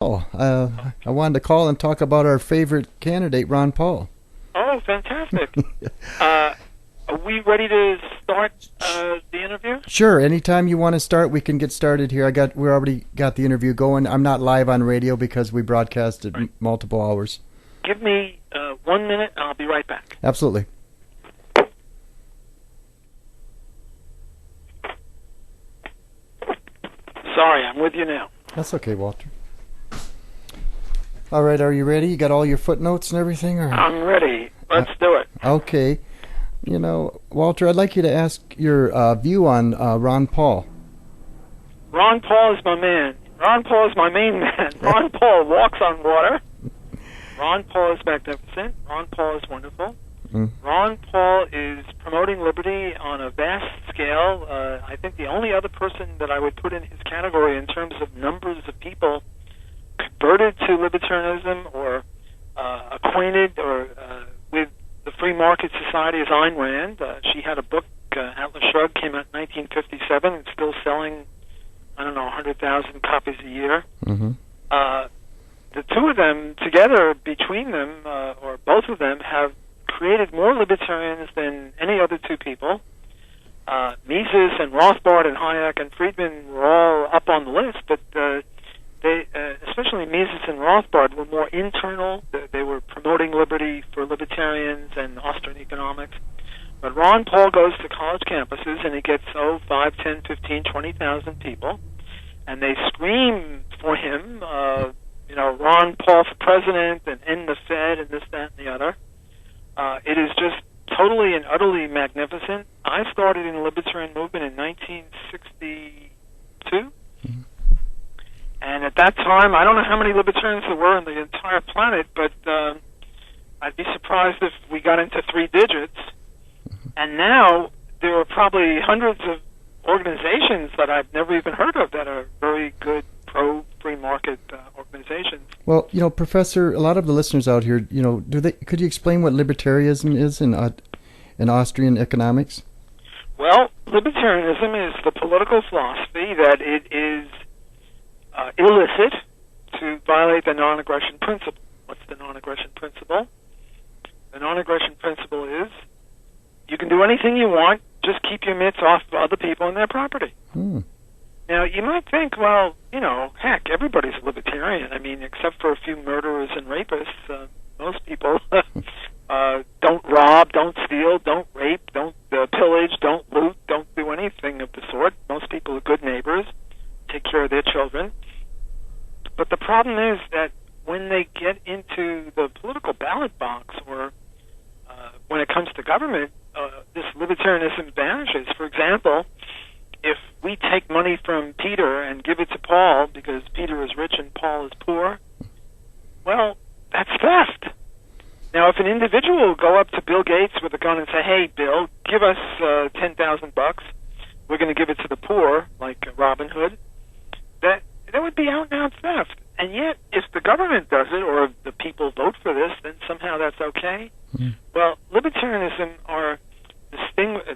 I wanted to call and talk about our favorite candidate, Ron Paul. Oh, fantastic. Uh, are we ready to start the interview? Sure, anytime you want to start, we can get started here. We already got the interview going. I'm not live on radio because we broadcast at Right. multiple hours. Give me 1 minute, and I'll be right back. Absolutely. Sorry, I'm with you now. That's okay, Walter. All right, are you ready? You got all your footnotes and everything? Or? I'm ready. Let's do it. Okay. Walter, I'd like you to ask your view on Ron Paul. Ron Paul is my man. Ron Paul is my main man. Ron Paul walks on water. Ron Paul is magnificent. Ron Paul is wonderful. Ron Paul is promoting liberty on a vast scale. I think the only other person that I would put in his category in terms of numbers of people converted to libertarianism or acquainted or with the free market society is Ayn Rand. She had a book, Atlas Shrugged, came out in 1957. It's still selling, 100,000 copies a year. Mm-hmm. The two of them together, between them, or both of them, have created more libertarians than any other two people. Mises and Rothbard and Hayek and Friedman were all up on the list, but they, especially Mises and Rothbard, were more internal. They were promoting liberty for libertarians and Austrian economics. But Ron Paul goes to college campuses and he gets 5, 10, 15, 20,000 people, and they scream for him, Ron Paul for president and end the Fed and this, that, and the other. It is just totally and utterly magnificent. I started in the libertarian movement in 1962. Mm-hmm. And at that time, I don't know how many libertarians there were on the entire planet, but I'd be surprised if we got into 3 digits. And now there are probably hundreds of organizations that I've never even heard of that are very good pro-free market organizations. Well, Professor, a lot of the listeners out here, could you explain what libertarianism is in Austrian economics? Well, libertarianism is the political philosophy that it is illicit to violate the non-aggression principle. What's the non-aggression principle? The non-aggression principle is you can do anything you want, just keep your mitts off of other people and their property. Now, you might think, well, heck, everybody's a libertarian. I mean, except for a few murderers and rapists, most people don't rob, don't steal, don't rape, don't pillage, don't loot, don't do anything of the sort. Most people are good neighbors, take care of their children. But the problem is that when they get into the political ballot box or when it comes to government, this libertarianism vanishes. For example, if we take money from Peter and give it to Paul because Peter is rich and Paul is poor, well, that's theft. Now, if an individual will go up to Bill Gates with a gun and say, "Hey, Bill, give us $10,000. We're going to give it to the poor," like Robin Hood, that would be out-and-out theft. And yet, if the government does it or if the people vote for this, then somehow that's okay. Well, libertarians are distinguished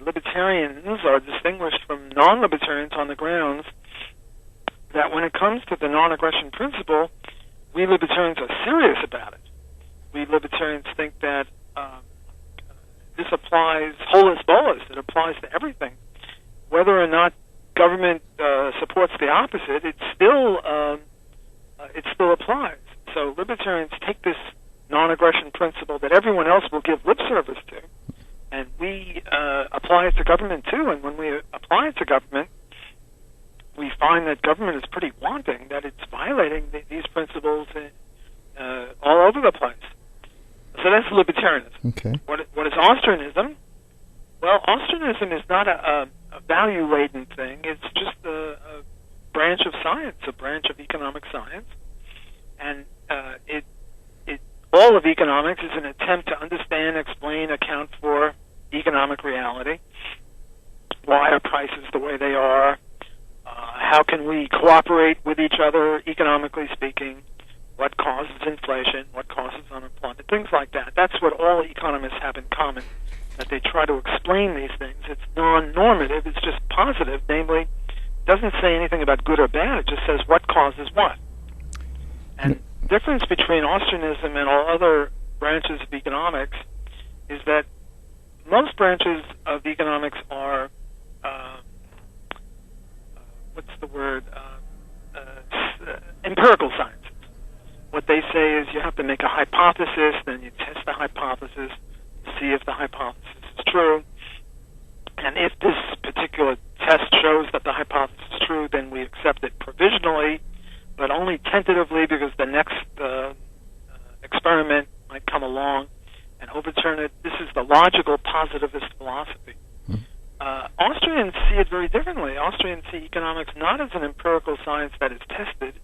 from non-libertarians on the grounds that when it comes to the non-aggression principle, we libertarians are serious about it. We libertarians think that this applies holus bolus. It applies to everything. Whether or not government supports the opposite, it still applies. So libertarians take this non-aggression principle that everyone else will give lip service to, and we apply it to government too. And when we apply it to government, we find that government is pretty wanting, that it's violating these principles all over the place. So that's libertarianism. Okay. What is Austrianism? Well, Austrianism is not a value-laden thing. It's just a branch of science, a branch of economic science, and all of economics is an attempt to understand, explain, account for economic reality. Why are prices the way they are? How can we cooperate with each other, economically speaking? What causes inflation? What causes unemployment? Things like that. That's what all economists have in common, that they try to explain these things. It's non-normative. It's just positive, namely, doesn't say anything about good or bad. It just says what causes what. And the difference between Austrianism and all other branches of economics is that most branches of economics are, empirical sciences. What they say is you have to make a hypothesis, then you test the hypothesis, see if the hypothesis is true. And if this particular test shows that the hypothesis is true, then we accept it provisionally, but only tentatively, because the next experiment might come along and overturn it. This is the logical positivist philosophy. Austrians see it very differently. Austrians see economics not as an empirical science that is tested,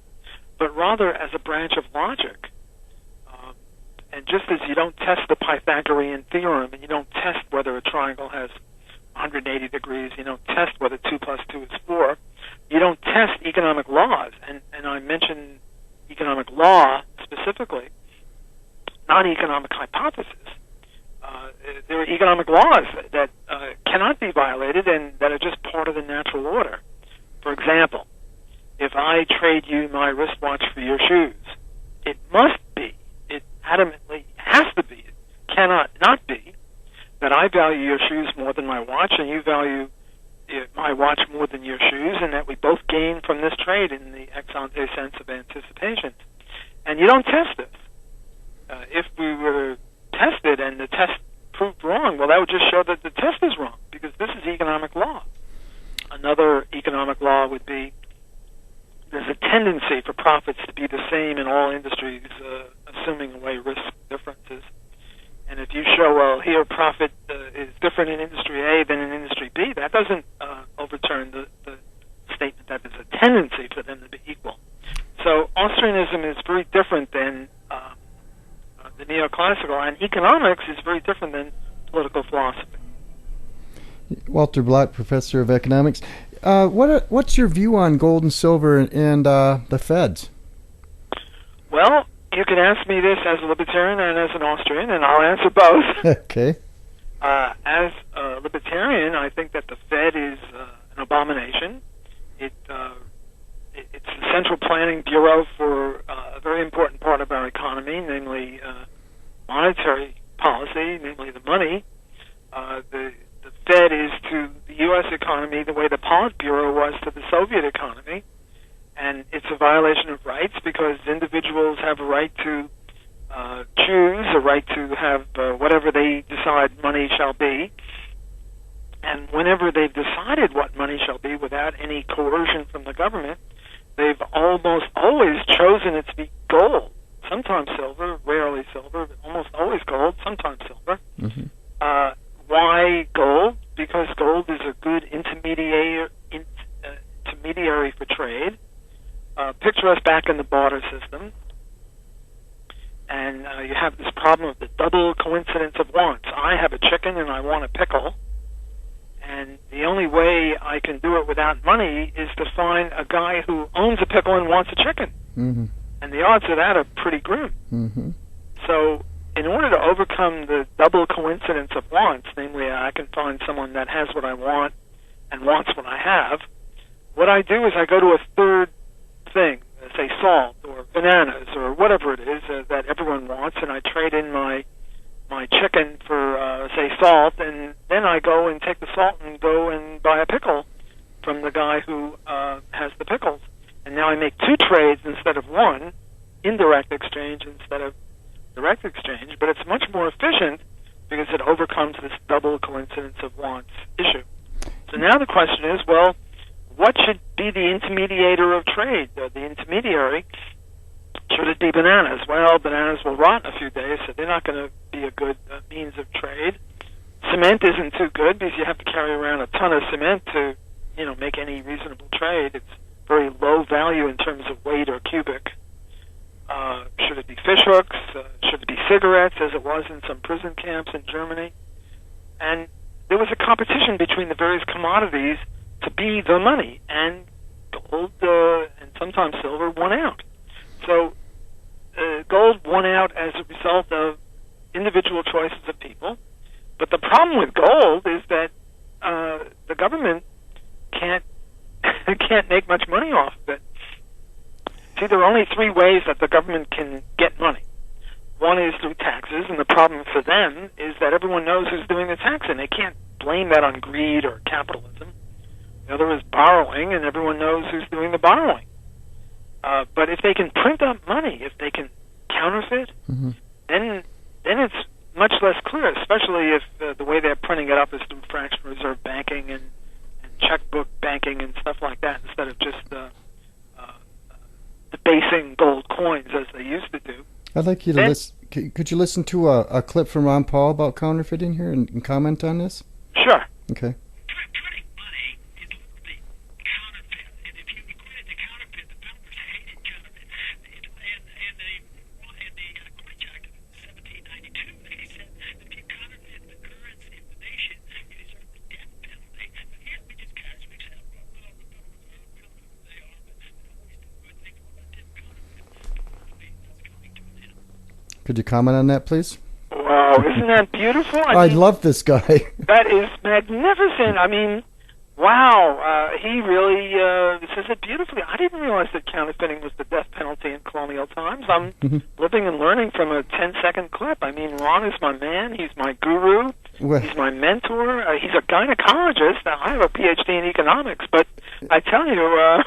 but rather as a branch of logic. And just as you don't test the Pythagorean theorem, and you don't test whether a triangle has 180 degrees, you don't test whether 2 plus 2 is 4, you don't test economic laws. And I mention economic law specifically, not economic hypothesis. There are economic laws that cannot be violated and that are just part of the natural order. For example, if I trade you my wristwatch for your shoes, it must be, it adamantly has to be, it cannot not be, that I value your shoes more than my watch and you value my watch more than your shoes, and that we both gain from this trade in the ex ante sense of anticipation. And you don't test this. If we were tested and the test proved wrong, well, that would just show that the test is wrong, because this is economic law. Another economic law would be there's a tendency for profits to be the same in all industries, assuming away risk differences. And if you show, well, here profit is different in industry A than in industry B, that doesn't overturn the statement that there's a tendency for them to be equal. So Austrianism is very different than the neoclassical, and economics is very different than political philosophy. Walter Block, professor of economics. What's your view on gold and silver and the Feds? Well, you can ask me this as a libertarian and as an Austrian, and I'll answer both. Okay. As a libertarian, I think that the Fed is an abomination. It's the central planning bureau for a very important part of our economy, namely monetary policy, namely the money. The Fed is to the U.S. economy the way the Politburo was to the Soviet economy, and it's a violation of rights because individuals have a right to choose, a right to have whatever they decide money shall be. And whenever they've decided what money shall be without any coercion from the government, they've almost always chosen it to be gold. Sometimes silver, rarely silver, but almost always gold, sometimes silver. Mm-hmm. Why gold? Because gold is a good intermediary for trade. Picture us back in the barter system, and you have this problem of the double coincidence of wants. I have a chicken and I want a pickle, and the only way I can do it without money is to find a guy who owns a pickle and wants a chicken. Mm-hmm. And the odds of that are pretty grim. Mm-hmm. So in order to overcome the double coincidence of wants, namely I can find someone that has what I want and wants what I have, what I do is I go to a third thing, say salt or bananas or whatever it is that everyone wants, and I trade in my chicken for, say, salt, and then I go and take the salt and go and buy a pickle from the guy who has the pickles. And now I make two trades instead of one, indirect exchange instead of direct exchange, but it's much more efficient because it overcomes this double coincidence of wants issue. So now the question is, well, what should be the intermediator of trade? The intermediary, should it be bananas? Well, bananas will rot in a few days, so they're not going to be a good means of trade. Cement isn't too good because you have to carry around a ton of cement to, make any reasonable trade. It's very low value in terms of weight or cubic. Should it be fish hooks? Should it be cigarettes, as it was in some prison camps in Germany? And there was a competition between the various commodities to be the money, and gold and sometimes silver won out. So gold won out as a result of individual choices of people. But the problem with gold is that the government can't make much money off of it. See, there are only three ways that the government can get money. One is through taxes, and the problem for them is that everyone knows who's doing the taxing. They can't blame that on greed or capitalism. The other is borrowing, and everyone knows who's doing the borrowing. But if they can print up money, if they can counterfeit, then it's much less clear, especially if the way they're printing it up is through fractional reserve banking and checkbook banking and stuff like that, instead of just debasing gold coins as they used to do. I'd like you to listen. Could you listen to a clip from Ron Paul about counterfeiting here and comment on this? Sure. Okay. Printing money is literally counterfeit, and if you equate it to counterfeit, the founders hated counterfeit. In the Coinage Act of 1792, they said that if you counterfeit the currency of the nation, you deserve the death penalty. But here we just casually said, well, no, the Federal Reserve, counterfeit they are, but they always do good things. Well, that didn't counterfeit. That's coming to an end. Could you comment on that, please? Wow, isn't that beautiful? I love this guy. That is magnificent. I mean, wow, he really says it beautifully. I didn't realize that counterfeiting was the death penalty in colonial times. I'm living and learning from a 10-second clip. I mean, Ron is my man. He's my guru. Well, He's my mentor. He's a gynecologist. I have a PhD in economics, but I tell you,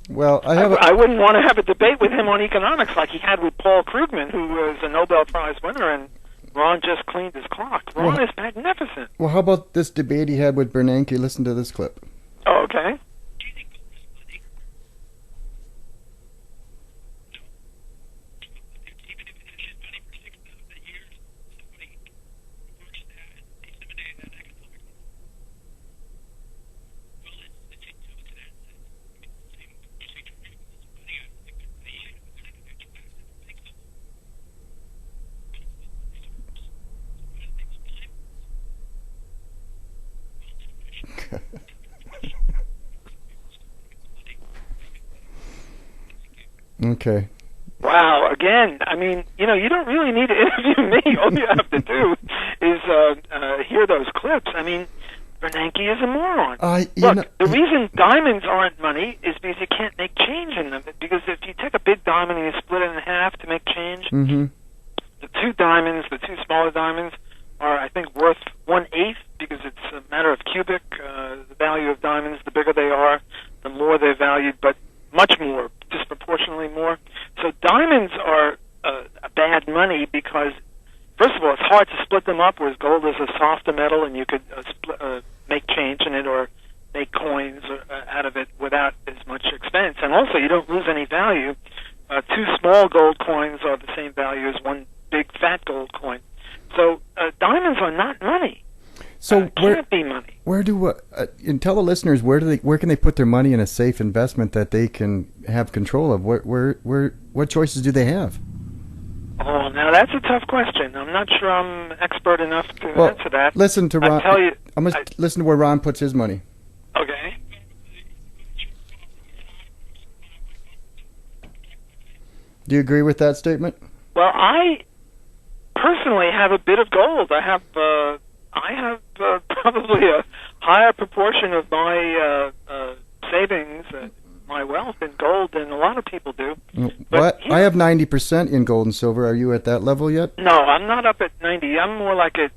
well, I wouldn't want to have a debate with him on economics like he had with Paul Krugman, who was a Nobel Prize winner, and Ron just cleaned his clock. Ron is magnificent. Well, how about this debate he had with Bernanke? Listen to this clip. Oh, okay. Do you think gold is money? No. Even if it has been money for 6,000 years, somebody reversed that and disseminated that economically. Well, let's take to that sense. I mean, the same procedure for money. I think they're money. I think they're just passive things. Okay. Wow, again, I mean, you don't really need to interview me. All you have to do is hear those clips. I mean, Bernanke is a moron. Look, the reason diamonds aren't money is because you can't make change in them. Because if you take a big diamond and you split it in half to make change, the two diamonds, the two smaller diamonds, are, I think, worth 1/8 because it's a matter of cubic. The value of diamonds, the bigger they are, the more they're valued, but much more, disproportionately more. So diamonds are bad money because, first of all, it's hard to split them up, whereas gold is a softer metal and you could make change in it or make coins out of it without as much expense. And also, you don't lose any value. Two small gold coins are the same value as one big fat gold coin. So diamonds are not money. So can't be money. Where do and tell the listeners where can they put their money in a safe investment that they can have control of? What choices do they have? Oh, now that's a tough question. I'm not sure I'm expert enough to answer that. Listen to Ron. I tell you, I'm gonna listen to where Ron puts his money. Okay. Do you agree with that statement? Well, I personally have a bit of gold. I have probably a higher proportion of my savings, my wealth in gold than a lot of people do. But I have 90% in gold and silver. Are you at that level yet? No, I'm not up at 90. I'm more like at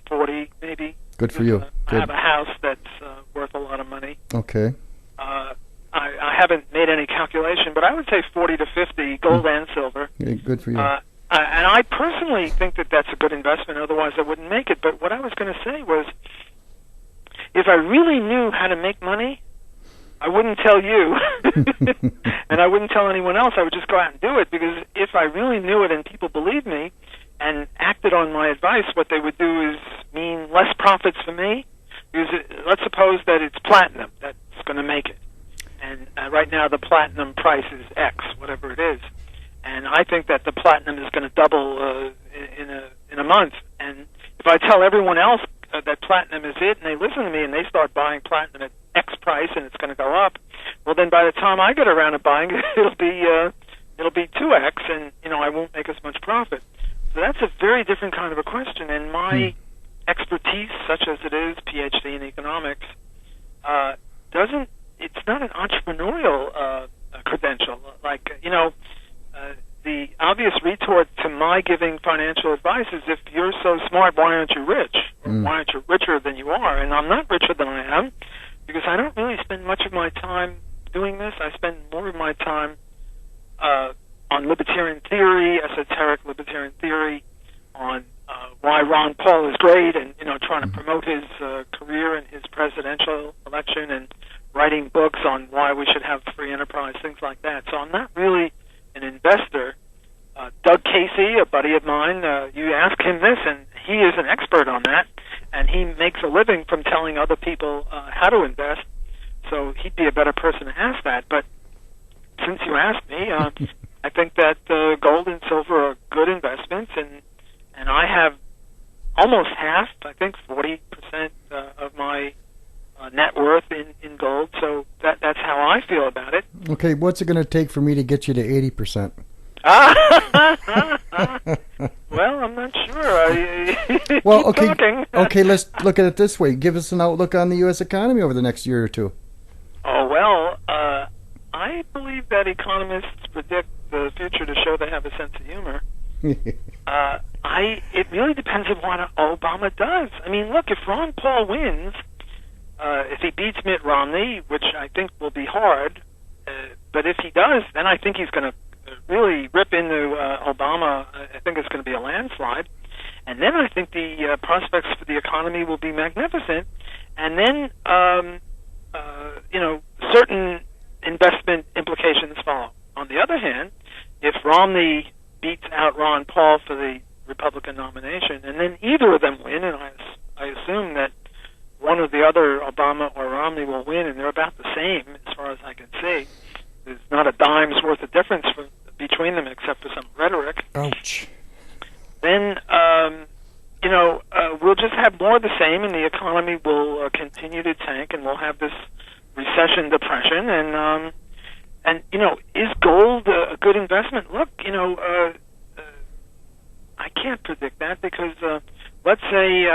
40, maybe. Good for you. I have a house that's worth a lot of money. Okay. I haven't made any calculation, but I would say 40 to 50, gold and silver. Good for you. And I personally think that that's a good investment, otherwise I wouldn't make it. But what I was going to say was, if I really knew how to make money, I wouldn't tell you, and I wouldn't tell anyone else. I would just go out and do it, because if I really knew it and people believed me and acted on my advice, what they would do is mean less profits for me. Because let's suppose that it's platinum that's going to make it. And right now the platinum price is X, whatever it is. And I think that the platinum is going to double in a month. And if I tell everyone else that platinum is it, and they listen to me and they start buying platinum at X price and it's going to go up, well, then by the time I get around to buying it, it'll be 2X, and I won't make as much profit. So that's a very different kind of a question. And my expertise, such as it is, PhD in economics, it's not an entrepreneurial credential. Like, the obvious retort to my giving financial advice is, if you're so smart, why aren't you rich? Or why aren't you richer than you are? And I'm not richer than I am, because I don't really spend much of my time doing this. I spend more of my time on libertarian theory, esoteric libertarian theory, on why Ron Paul is great, and trying to promote his career in his presidential election, and writing books on why we should have free enterprise, things like that. So I'm not really an investor. Doug Casey, a buddy of mine, you ask him this, and he is an expert on that, and he makes a living from telling other people how to invest. So he'd be a better person to ask that. But since you asked me, I think that gold and silver are good investments, and I have almost half, I think 40% of my net worth in gold. So that's how I feel about it. Okay, what's it going to take for me to get you to 80%? Well, I'm not sure. Well, Keep okay, talking. okay. Let's look at it this way. Give us an outlook on the U.S. economy over the next year or two. Oh, well, I believe that economists predict the future to show they have a sense of humor. It really depends on what Obama does. I mean, look, if Ron Paul wins, if he beats Mitt Romney, which I think will be hard, but if he does, then I think he's going to really rip into Obama. I think it's going to be a landslide. And then I think the prospects for the economy will be magnificent. And then, certain investment implications follow. On the other hand, if Romney beats out Ron Paul for the Republican nomination, and then either of them win, and I assume that one or the other, Obama or Romney, will win, and they're about the same as far as I can see. There's not a dime's worth of difference between them except for some rhetoric. Ouch. Then, we'll just have more of the same, and the economy will continue to tank, and we'll have this recession, depression, and is gold a good investment? Look, I can't predict that because let's say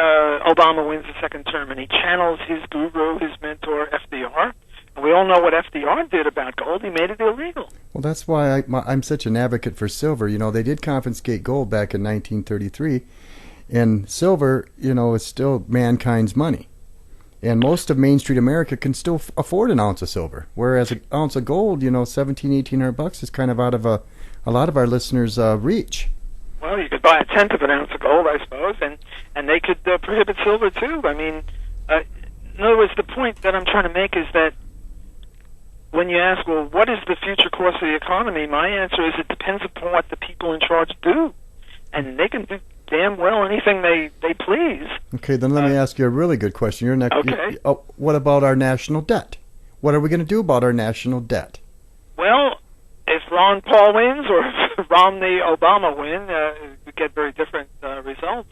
Obama wins the second term and he channels his guru, his mentor, FDR. And we all know what FDR did about gold. He made it illegal. Well, that's why I'm such an advocate for silver. They did confiscate gold back in 1933, and silver, is still mankind's money. And most of Main Street America can still afford an ounce of silver, whereas an ounce of gold, $1,700-$1,800 is kind of out of a lot of our listeners' reach. Well, you could buy a tenth of an ounce of gold, I suppose, and they could prohibit silver too. I mean, in other words, the point that I'm trying to make is that when you ask, well, what is the future course of the economy? My answer is it depends upon what the people in charge do, and they can do damn well anything they please. Okay, then let me ask you a really good question. You're next. Okay. What about our national debt? What are we going to do about our national debt? Well, if Ron Paul wins or if Romney, Obama win, we get very different results.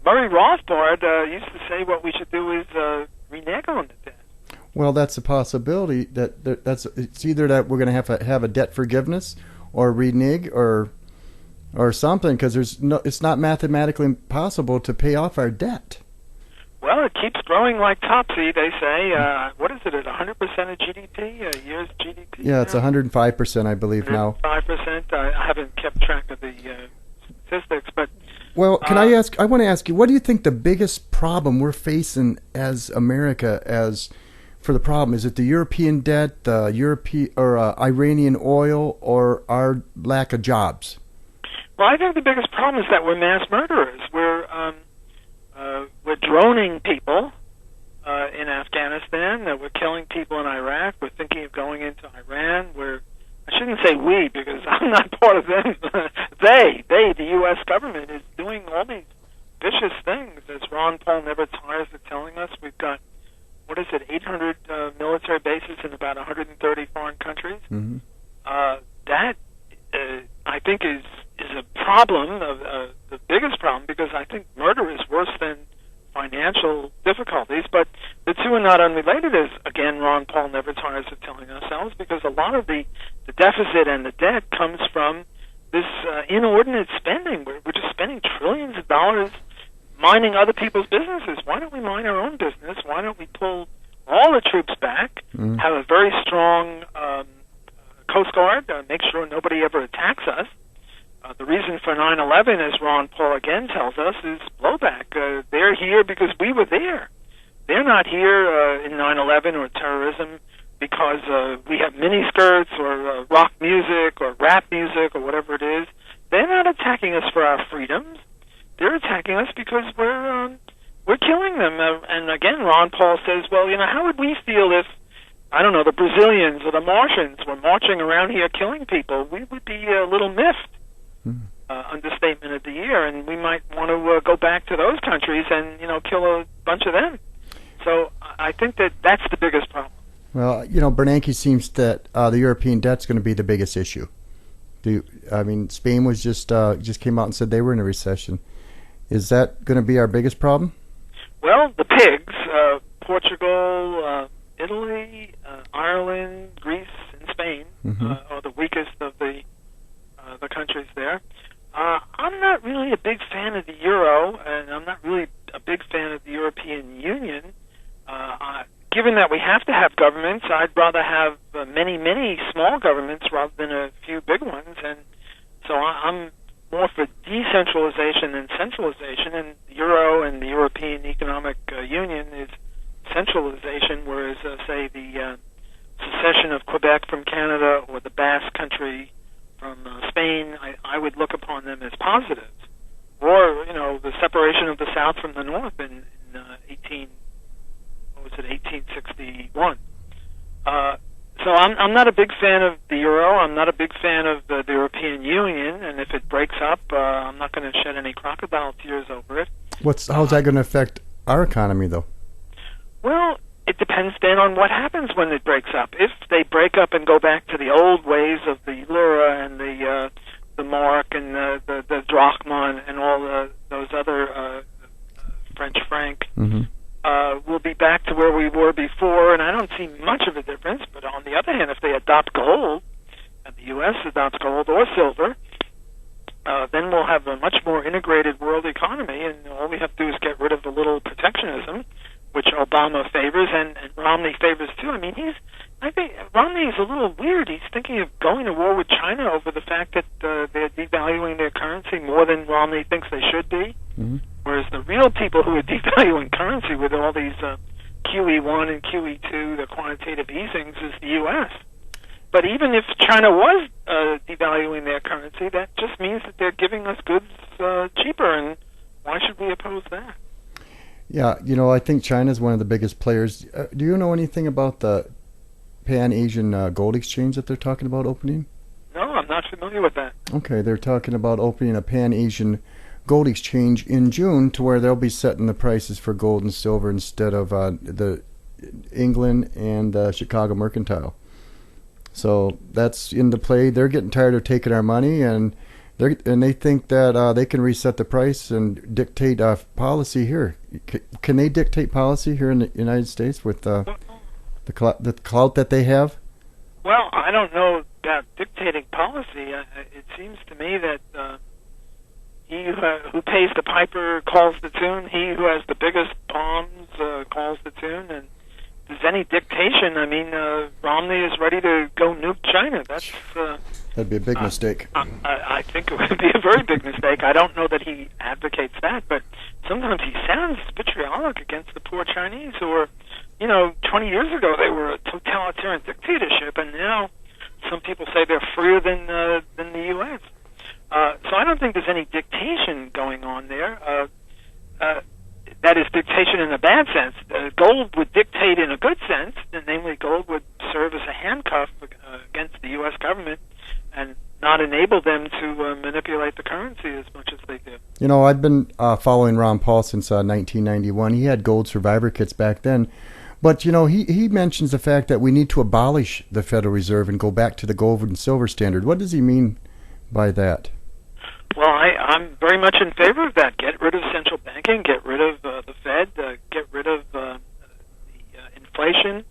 Murray Rothbard used to say what we should do is renege on the debt. Well, that's a possibility. It's either that we're going to have a debt forgiveness or renege or something, because it's not mathematically possible to pay off our debt. Well, it keeps growing like Topsy, they say. What is it, at 100% of GDP, a year's GDP? Yeah, it's 105%, I believe, now. 5%. I haven't kept track of the statistics, but... Well, I want to ask you, what do you think the biggest problem we're facing as America for the problem? Is it the European debt, the Iranian oil, or our lack of jobs? Well, I think the biggest problem is that we're mass murderers. We're droning people in Afghanistan. We're killing people in Iraq. We're thinking of going into Iran. I shouldn't say we, because I'm not part of them. The U.S. government, is doing all these vicious things, as Ron Paul never tires of telling us. We've got, 800 military bases in about 130 foreign countries. Mm-hmm. That, I think, is a problem, the biggest problem, because I think murder is worse than financial difficulties, but the two are not unrelated, as, again, Ron Paul never tires of telling ourselves, because a lot of the deficit and the debt comes from this inordinate spending. We're just spending trillions of dollars mining other people's businesses. Why don't we mine our own business? Why don't we pull all the troops back, have a very strong Coast Guard, make sure nobody ever attacks us. The reason for 9/11, as Ron Paul again tells us, is blowback. They're here because we were there. They're not here in 9/11 or terrorism because we have miniskirts or rock music or rap music or whatever it is. They're not attacking us for our freedoms. They're attacking us because we're killing them. And again, Ron Paul says, well, how would we feel if, I don't know, the Brazilians or the Martians were marching around here killing people? We would be a little miffed. Understatement of the year, and we might want to go back to those countries and kill a bunch of them. So I think that's the biggest problem. Well, Bernanke seems that the European debt's going to be the biggest issue. Spain was just came out and said they were in a recession. Is that going to be our biggest problem? Well, the pigs, Portugal, Italy, Ireland, Greece, and Spain are the weakest of the countries there. I'm not really a big fan of the euro, and I'm not really a big fan of the European Union. Given that we have to have governments, I'd rather have many, many small governments rather than a few big ones. And so I'm more for decentralization than centralization, and the euro and the European Economic Union is centralization, whereas, say, the secession of Quebec from Canada or the Basque Country from Spain, I would look upon them as positives. Or, the separation of the South from the North in 1861. So I'm not a big fan of the euro. I'm not a big fan of the European Union, and if it breaks up, I'm not going to shed any crocodile tears over it. How's that going to affect our economy, though? Well, it depends then on what happens when it breaks up. If they break up and go back to the old ways of the lira and the mark and the drachma and all those other French franc, we'll be back to where we were before, and I don't see much of a difference. But on the other hand, if they adopt gold, and the U.S. adopts gold or silver, then we'll have a much more integrated world economy, and all we have to do is get rid of the little protectionism, which Obama favors and Romney favors too. I think Romney is a little weird. He's thinking of going to war with China over the fact that they're devaluing their currency more than Romney thinks they should be. Whereas the real people who are devaluing currency with all these QE1 and QE2, the quantitative easings, is the U.S. But even if China was devaluing their currency, that just means that they're giving us goods cheaper, and why should we oppose that? Yeah, I think China's one of the biggest players. Do you know anything about the Pan-Asian gold exchange that they're talking about opening? No, I'm not familiar with that. Okay, they're talking about opening a Pan-Asian gold exchange in June to where they'll be setting the prices for gold and silver instead of the England and Chicago Mercantile. So that's into play. They're getting tired of taking our money, and they think that they can reset the price and dictate policy here. Can they dictate policy here in the United States with the clout that they have? Well, I don't know about dictating policy. It seems to me that he who pays the piper calls the tune. He who has the biggest bombs calls the tune. And if there's any dictation, Romney is ready to go nuke China. That'd be a big mistake. I think it would be a very big mistake. I don't know that he advocates that, but sometimes he sounds vitriolic against the poor Chinese who are, 20 years ago they were a totalitarian dictatorship, and now some people say they're freer than the U.S. So I don't think there's any dictation going on there. That is dictation in a bad sense. Gold would dictate in a good sense, and namely gold would serve as a handcuff against the U.S. government and not enable them to manipulate the currency as much as they do. I've been following Ron Paul since 1991. He had gold survivor kits back then. But, he mentions the fact that we need to abolish the Federal Reserve and go back to the gold and silver standard. What does he mean by that? Well, I'm very much in favor of that. Get rid of central banking, get rid of the Fed, get rid of the inflation.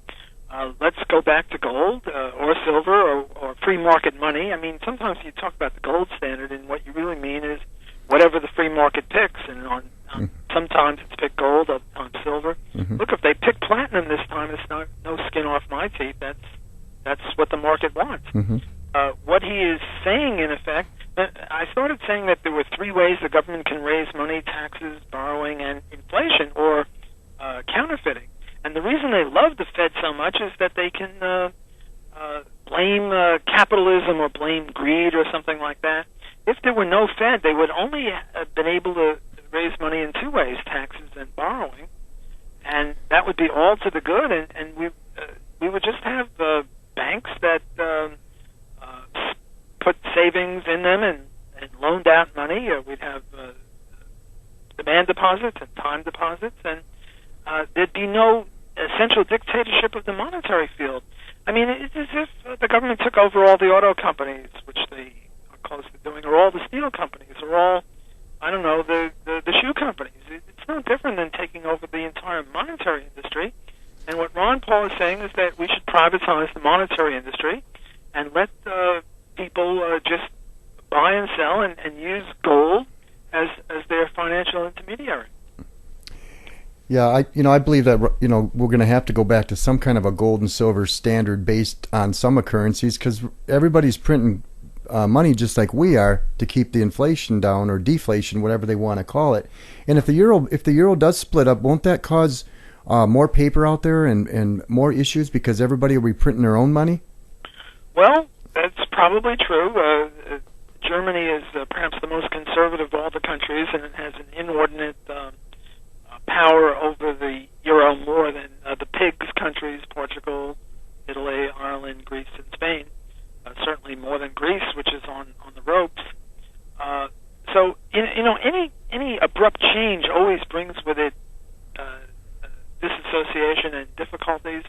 Let's go back to gold or silver or free market money. Sometimes you talk about the gold standard, and what you really mean is whatever the free market picks. And sometimes it's picked gold, on silver. Look, if they pick platinum this time, it's no skin off my teeth. That's That's what the market wants. Mm-hmm. What he is saying, in effect, I started saying that there were three ways the government can raise money: taxes, borrowing, and inflation, or counterfeiting. And the reason they love the Fed so much is that they can blame capitalism or blame greed or something like that. If there were no Fed, they would only have been able to raise money in two ways: taxes and borrowing, and that would be all to the good. And we would just have banks that put savings in them and loaned out money. We'd have demand deposits and time deposits, and there'd be no essential dictatorship of the monetary field. I mean, it's as if the government took over all the auto companies, which they are close to doing, or all the steel companies, or all, I don't know, the shoe companies. It's no different than taking over the entire monetary industry. And what Ron Paul is saying is that we should privatize the monetary industry and let people just buy and sell and use gold as their financial intermediary. Yeah, I believe that we're going to have to go back to some kind of a gold and silver standard based on some currencies, because everybody's printing money just like we are to keep the inflation down, or deflation, whatever they want to call it. And if the euro does split up, won't that cause more paper out there and more issues because everybody will be printing their own money? Well, that's probably true. Germany is perhaps the most conservative of all the countries, and it has an inordinate power over the euro, more than the PIGS countries: Portugal, Italy, Ireland, Greece, and Spain. Certainly more than Greece, which is on the ropes. So any abrupt change always brings with it disassociation and difficulties.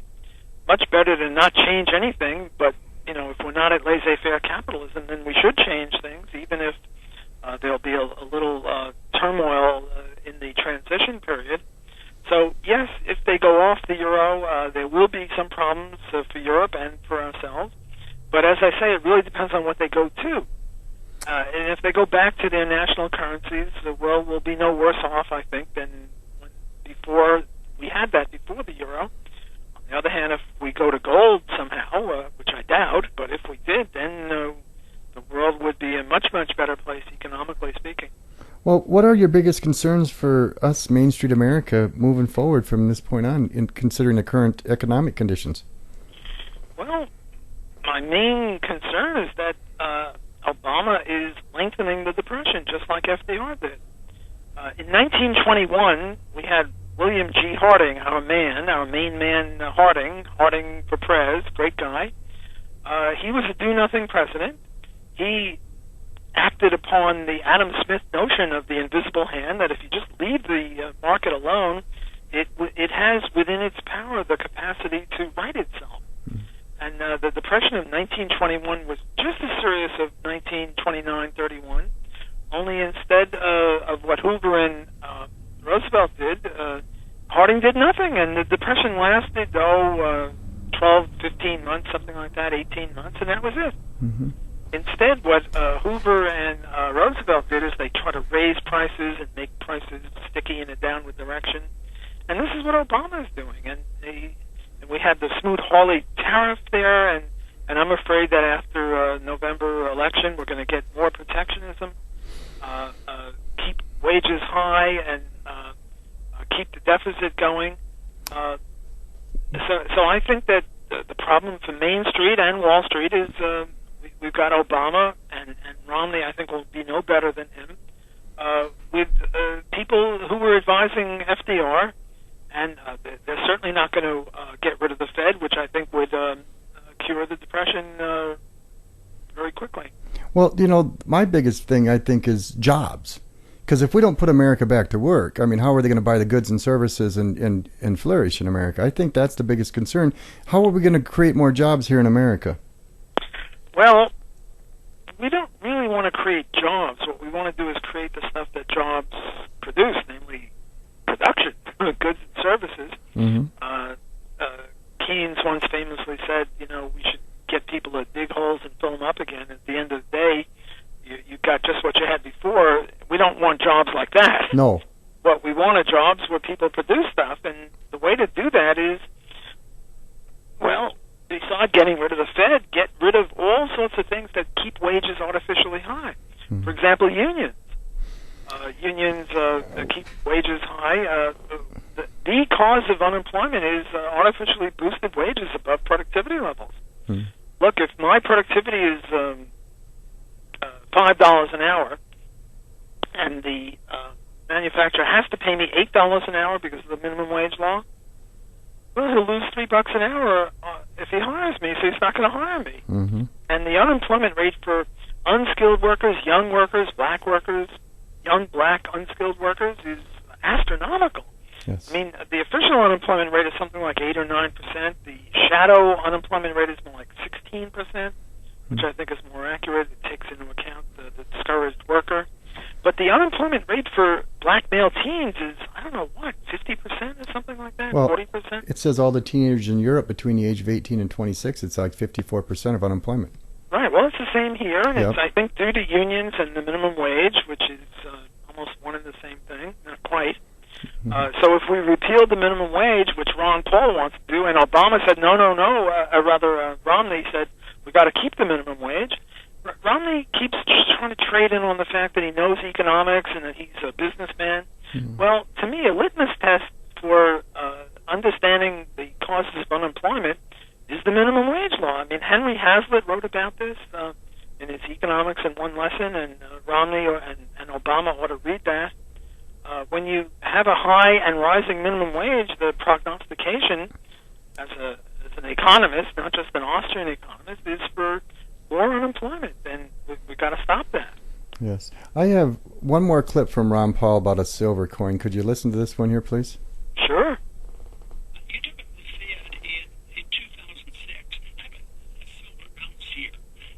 Much better to not change anything, but if we're not at laissez-faire capitalism, then we should change things, even if there'll be a little turmoil in the transition period. So yes, if they go off the euro, there will be some problems for Europe and for ourselves. But as I say, it really depends on what they go to. And if they go back to their national currencies, the world will be no worse off, I think, than before we had that before the euro. On the other hand, if we go to gold somehow, which I doubt, but if we did, then the world would be a much, much better place economically speaking. Well, what are your biggest concerns for us, Main Street America, moving forward from this point on, in considering the current economic conditions? Well, my main concern is that Obama is lengthening the Depression, just like FDR did. In 1921, we had William G. Harding, our main man, Harding for Prez, great guy. He was a do-nothing president. He acted upon the Adam Smith notion of the invisible hand, that if you just leave the market alone, it has within its power the capacity to right itself. And the Depression of 1921 was just as serious as 1929-31, only instead of what Hoover and Roosevelt did, Harding did nothing, and the Depression lasted, 12, 15 months, something like that, 18 months, and that was it. Mm-hmm. Instead, what Hoover and Roosevelt did is they tried to raise prices and make prices sticky in a downward direction. And this is what Obama is doing. And we had the Smoot-Hawley tariff there, and I'm afraid that after November election, we're going to get more protectionism, keep wages high, and keep the deficit going. So I think that the problem for Main Street and Wall Street is we've got Obama, and Romney, I think, will be no better than him, with people who were advising FDR, and they're certainly not going to get rid of the Fed, which I think would cure the Depression very quickly. Well, my biggest thing, I think, is jobs. Because if we don't put America back to work, I mean, how are they going to buy the goods and services and flourish in America? I think that's the biggest concern. How are we going to create more jobs here in America? Well, we don't really want to create jobs. What we want to do is create the stuff that jobs produce, namely production, goods and services. Mm-hmm. Keynes once famously said, we should get people to dig holes and fill them up again. At the end of the day, you got just what you had before. We don't want jobs like that. No. What we want are jobs where people produce stuff, and the way to do that is, well, beside getting rid of the Fed, get rid of all sorts of things that keep wages artificially high. For example, unions. Unions keep wages high. The cause of unemployment is artificially boosted wages above productivity levels. Look, if my productivity is $5 an hour, and the manufacturer has to pay me $8 an hour because of the minimum wage law, well, he'll lose $3 an hour if he hires me, so he's not going to hire me. And the unemployment rate for unskilled workers, young workers, black workers, young black unskilled workers is astronomical. Yes. I mean, the official unemployment rate is something like 8 or 9%. The shadow unemployment rate is more like 16%, which I think is more accurate. It takes into account the discouraged worker. But the unemployment rate for black male teens is, I don't know what, 50% or something like that? Well, 40%? it says all the teenagers in Europe between the age of 18 and 26, it's like 54% of unemployment. Right. Well, it's the same here, and Yep. it's, I think, due to unions and the minimum wage, which is almost one and the same thing. Not quite. So if we repealed the minimum wage, which Ron Paul wants to do, and Obama said, no, Romney said, we got to keep the minimum wage. Romney keeps just trying to trade in on the fact that he knows economics and that he's a businessman. Well, to me, a litmus test for understanding the causes of unemployment is the minimum wage law. I mean, Henry Hazlitt wrote about this in his Economics in One Lesson, and Romney and Obama ought to read that. When you have a high and rising minimum wage, the prognostication, as an economist, not just an Austrian economist, is for more unemployment, and we've got to stop that. Yes. I have one more clip from Ron Paul about a silver coin. Could you listen to this one here, please? Sure. You typically see it in 2006. I have a silver ounce here.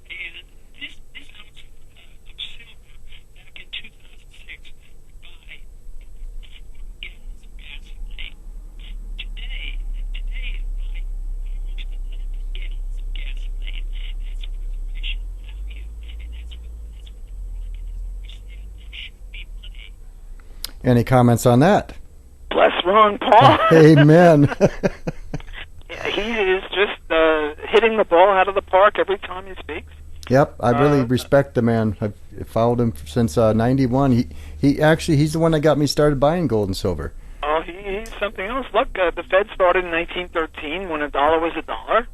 And this ounce of silver back in 2006 would buy 4 gallons of gasoline. Today it would buy almost 11 gallons of gasoline. That's preservation value, and that's what the market has always said should be money. Any comments on that? Bless Ron Paul. Amen. He is just hitting the ball out of the park every time he speaks. Yep, I really respect the man. I've followed him since 91. He's the one that got me started buying gold and silver. Oh, he's something else. Look, the Fed started in 1913 when $1 was $1.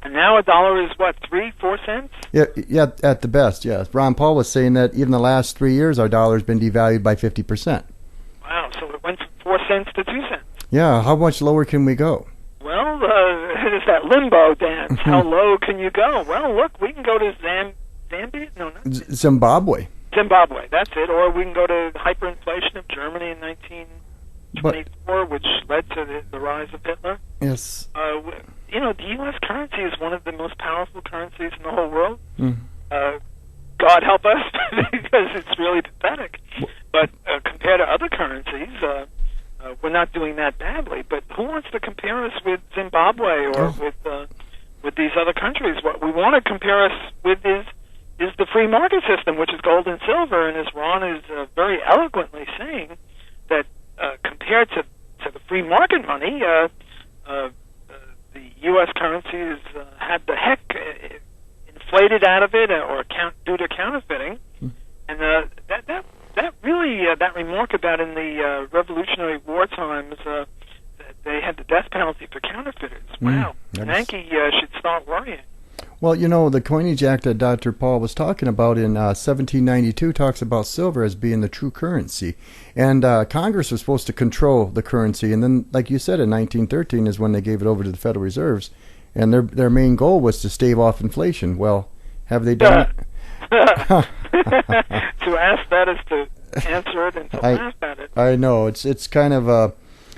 And now $1 is what, 3-4 cents? Yeah, at the best, yes. Ron Paul was saying that even the last 3 years our dollar's been devalued by 50%. Wow, so it went from 4 cents to 2 cents. Yeah, how much lower can we go? Well, it's that limbo dance. How low can you go? Well, look, we can go to Zambia? No, not Zimbabwe. Zimbabwe, that's it. Or we can go to hyperinflation of Germany in 1924, which led to the rise of Hitler. Yes. You know, the U.S. currency is one of the most powerful currencies in the whole world. God help us, because it's really pathetic. But compared to other currencies, we're not doing that badly. But who wants to compare us with Zimbabwe or with these other countries? What we want to compare us with is the free market system, which is gold and silver. And as Ron is very eloquently saying, that compared to the free market money, the U.S. currency has had the heck inflated out of it, or due to counterfeiting, and that remark about in the Revolutionary War times, they had the death penalty for counterfeiters. Wow, Yankee should start worrying. Well, you know, the Coinage Act that Dr. Paul was talking about in 1792 talks about silver as being the true currency. And Congress was supposed to control the currency. And then, like you said, in 1913 is when they gave it over to the Federal Reserves. And their main goal was to stave off inflation. Well, have they done it? To ask that is to answer it and to laugh at it. I know. It's kind of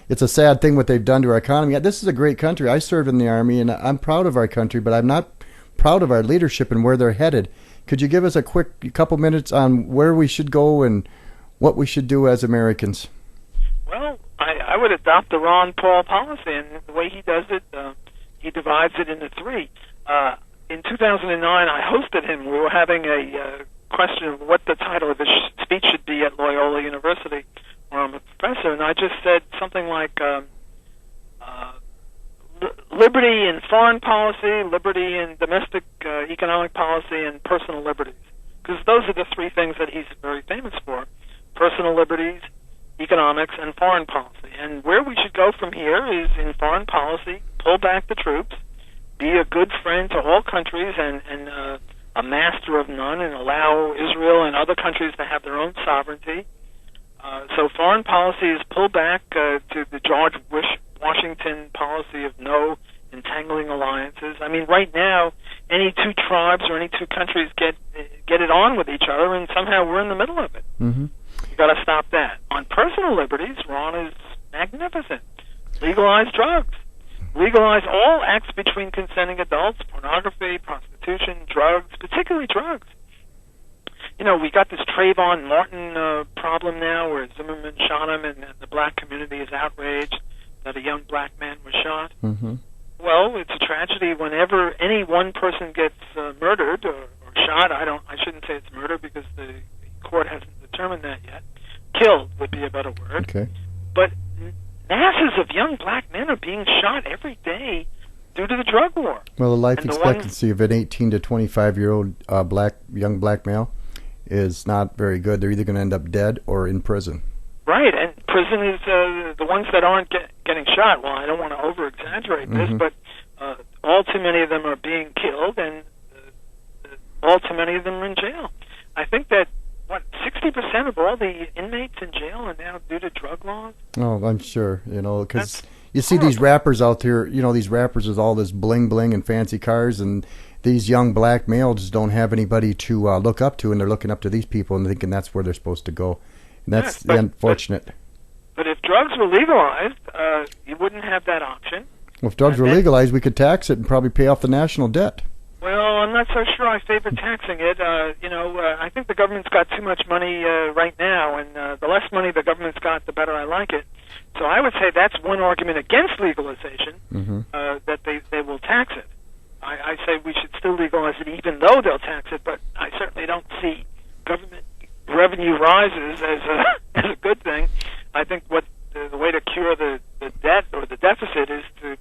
it's a sad thing what they've done to our economy. This is a great country. I served in the Army, and I'm proud of our country, but I'm not proud of our leadership and where they're headed. Could you give us a quick couple minutes on where we should go and what we should do as Americans? Well, I would adopt the Ron Paul policy, and the way he does it, he divides it into three. In 2009, I hosted him. We were having a question of what the title of his speech should be at Loyola University, where I'm a professor, and I just said something like, liberty in foreign policy, liberty in domestic economic policy, and personal liberties. Because those are the three things that he's very famous for: personal liberties, economics, and foreign policy. And where we should go from here is in foreign policy, pull back the troops, be a good friend to all countries, and a master of none, and allow Israel and other countries to have their own sovereignty. So foreign policy is pull back to the George Washington policy of no entangling alliances. I mean, right now, any two tribes or any two countries get it on with each other, and somehow we're in the middle of it. Mm-hmm. You got to stop that. On personal liberties, Ron is magnificent. Legalize drugs. Legalize all acts between consenting adults: pornography, prostitution, drugs, particularly drugs. You know, we got this Trayvon Martin problem now, where Zimmerman shot him, and the black community is outraged that a young black man was shot. Mm-hmm. Well, it's a tragedy whenever any one person gets murdered or shot. I shouldn't say it's murder because the court hasn't determined that yet. Killed would be a better word. Okay. But masses of young black men are being shot every day due to the drug war. Well, the life And the expectancy of an 18 to 25-year-old young black male is not very good. They're either going to end up dead or in prison. Right, and prison is the ones that aren't getting shot. Well, I don't want to over-exaggerate this, Mhm. but all too many of them are being killed, and all too many of them are in jail. I think that, 60% of all the inmates in jail are now due to drug laws? Oh, I'm sure, because That's you see these rappers out there, these rappers with all this bling-bling and fancy cars, and these young black males just don't have anybody to look up to, and they're looking up to these people and thinking that's where they're supposed to go. And that's Yes, but unfortunate. But if drugs were legalized, you wouldn't have that option. Well, if drugs were legalized, we could tax it and probably pay off the national debt. Well, I'm not so sure I favor taxing it. I think the government's got too much money right now, and the less money the government's got, the better I like it. So I would say that's one argument against legalization, Mm-hmm. that they will tax it. I say we should still legalize it even though they'll tax it, but I certainly don't see government revenue rises as a good thing. I think what the way to cure the debt or the deficit is to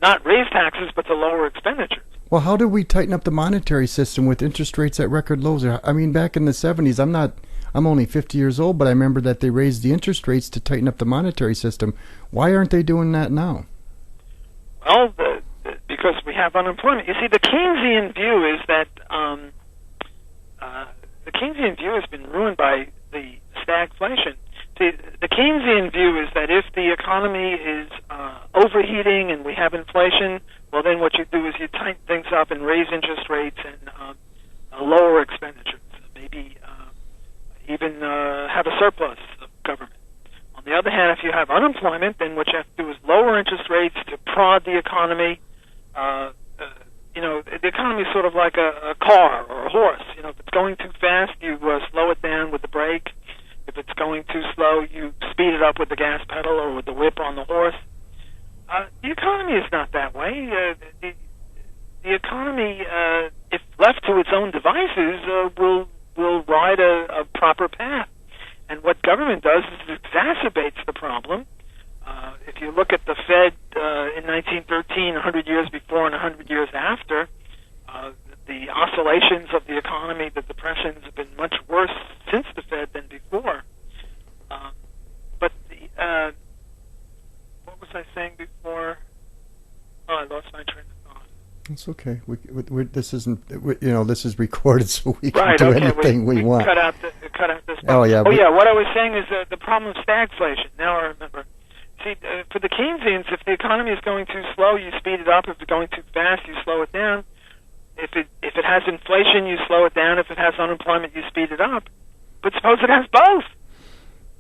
not raise taxes but to lower expenditures. Well, how do we tighten up the monetary system with interest rates at record lows? I mean, back in the 70s, I'm only 50 years old, but I remember that they raised the interest rates to tighten up the monetary system. Why aren't they doing that now? Well, because we have unemployment. You see, the Keynesian view is that the Keynesian view has been ruined by the stagflation. See, the Keynesian view is that if the economy is overheating and we have inflation, well, then what you do is you tighten things up and raise interest rates and lower expenditures, maybe even have a surplus of government. On the other hand, if you have unemployment, then what you have to do is lower interest rates to prod the economy. The economy is sort of like a car or a horse. If it's going too fast, you slow it down with the brake. If it's going too slow, you speed it up with the gas pedal or with the whip on the horse. The economy is not that way. The economy, if left to its own devices, will ride a proper path. And what government does is it exacerbates the problem. If you look at the Fed in 1913, 100 years before and 100 years after, the oscillations of the economy, the depressions have been much worse since the Fed than before. But what was I saying before? Oh, I lost my train of thought. It's okay. This isn't. This is recorded, so we can Right, do okay, anything we want. Cut out this. Oh yeah. What I was saying is the problem of stagflation. Now I remember. See, for the Keynesians, if the economy is going too slow, you speed it up. If it's going too fast, you slow it down. If it has inflation, you slow it down. If it has unemployment, you speed it up. But suppose it has both.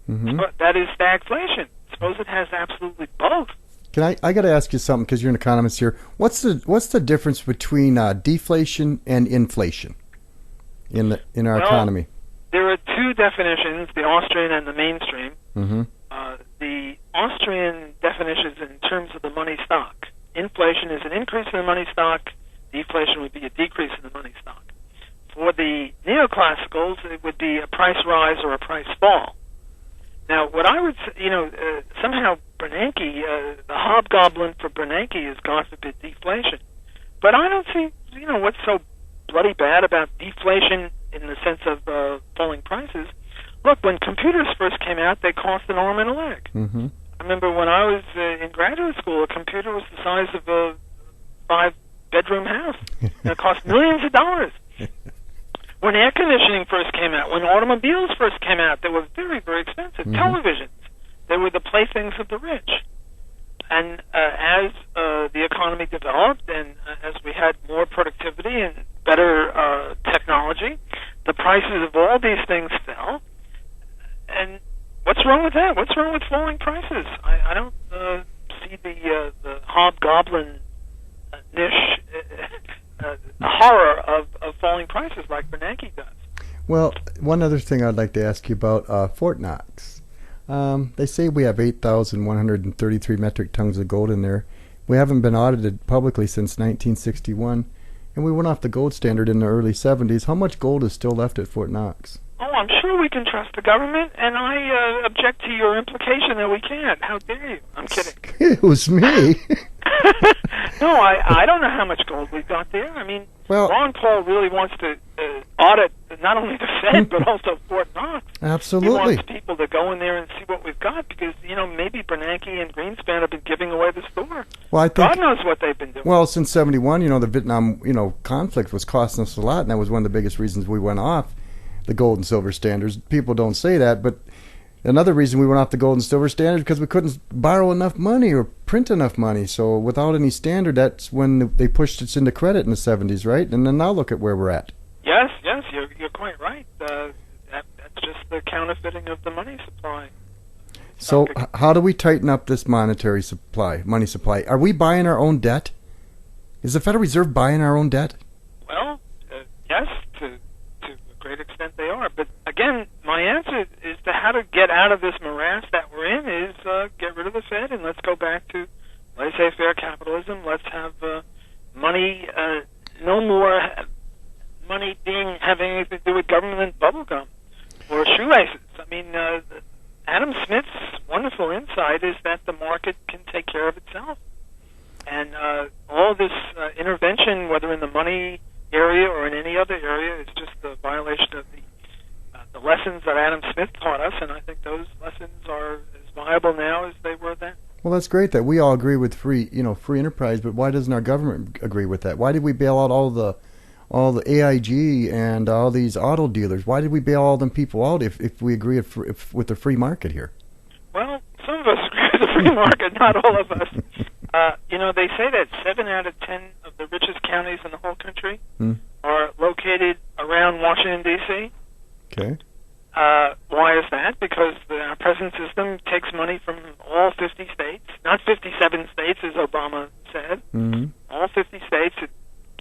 Mm-hmm. That is stagflation. Suppose it has absolutely both. I got to ask you something because you're an economist here. What's the difference between deflation and inflation in our economy? There are two definitions: the Austrian and the mainstream. Mm-hmm. The Austrian definition is in terms of the money stock. Inflation is an increase in the money stock. Deflation would be a decrease in the money stock. For the neoclassicals, it would be a price rise or a price fall. Now, what I would say, somehow Bernanke, the hobgoblin for Bernanke is, God forbid, deflation. But I don't see, what's so bloody bad about deflation in the sense of falling prices. Look, when computers first came out, they cost an arm and a leg. Mm-hmm. I remember when I was in graduate school, a computer was the size of a 5-bedroom house. And it cost millions of dollars. When air conditioning first came out, when automobiles first came out, they were very, very expensive. Mm-hmm. Televisions, they were the playthings of the rich. And as the economy developed and as we had more productivity and better technology, the prices of all these things fell. And what's wrong with that? What's wrong with falling prices? I don't see the hobgoblin niche, the horror of falling prices like Bernanke does. Well, one other thing I'd like to ask you about Fort Knox. They say we have 8,133 metric tons of gold in there. We haven't been audited publicly since 1961, and we went off the gold standard in the early 70s. How much gold is still left at Fort Knox? Oh, I'm sure we can trust the government, and I object to your implication that we can't. How dare you? I'm kidding. It was me. No, I don't know how much gold we've got there. I mean, Well- Ron Paul really wants to audit not only the Fed, but also Fort Knox. Absolutely. He wants people to go in there and see what we've got because, maybe Bernanke and Greenspan have been giving away the store. Well, I think. God knows what they've been doing. Well, since '71, the Vietnam, conflict was costing us a lot, and that was one of the biggest reasons we went off the gold and silver standards. People don't say that, but another reason we went off the gold and silver standards because we couldn't borrow enough money or print enough money. So without any standard, that's when they pushed us into credit in the '70s, right? And then now look at where we're at. Yes, you're quite right. That's just the counterfeiting of the money supply. So how do we tighten up this money supply? Are we buying our own debt? Is the Federal Reserve buying our own debt? Well, yes, to a great extent they are. But again, my answer is to how to get out of this morass that we're in is get rid of the Fed and let's go back to laissez-faire capitalism. Let's have money, no more money having anything to do with government bubblegum or shoelaces. I mean, Adam Smith's wonderful insight is that the market can take care of itself. And all this intervention, whether in the money area or in any other area, is just a violation of the lessons that Adam Smith taught us, and I think those lessons are as viable now as they were then. Well, that's great that we all agree with free enterprise, but why doesn't our government agree with that? Why did we bail out all the AIG and all these auto dealers? Why did we bail all them people out if we agree with the free market here? Well, some of us agree with the free market, not all of us. They say that 7 out of 10 of the richest counties in the whole country are located around Washington, D.C. Okay. Why is that? Because our present system takes money from all 50 states, not 57 states, as Obama said. Mm-hmm. All 50 states, it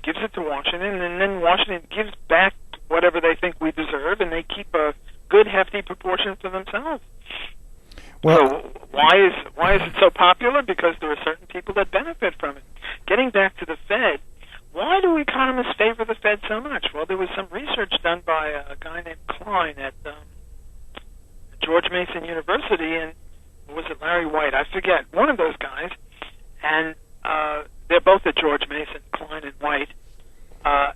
gives it to Washington, and then Washington gives back whatever they think we deserve, and they keep a good, hefty proportion for themselves. Well, So why is it so popular? Because there are certain people that benefit from it. Getting back to the Fed, why do economists favor the Fed so much? Well, there was some research done by a guy named Klein at George Mason University, and was it Larry White? I forget. One of those guys, and they're both at George Mason, Klein and White.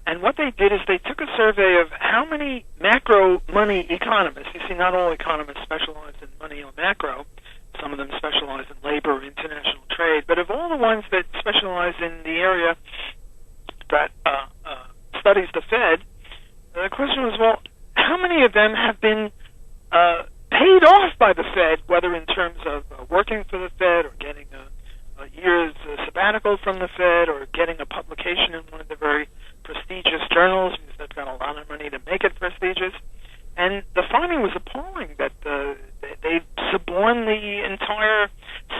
And what they did is they took a survey of how many macro money economists. You see, not all economists specialize in money or macro. Some of them specialize in labor or international trade. But of all the ones that specialize in the area that studies the Fed, the question was, well, how many of them have been paid off by the Fed, whether in terms of working for the Fed or getting a year's sabbatical from the Fed or getting a publication in one of the very prestigious journals because they've got a lot of money to make it prestigious. And the finding was appalling that they've suborned the entire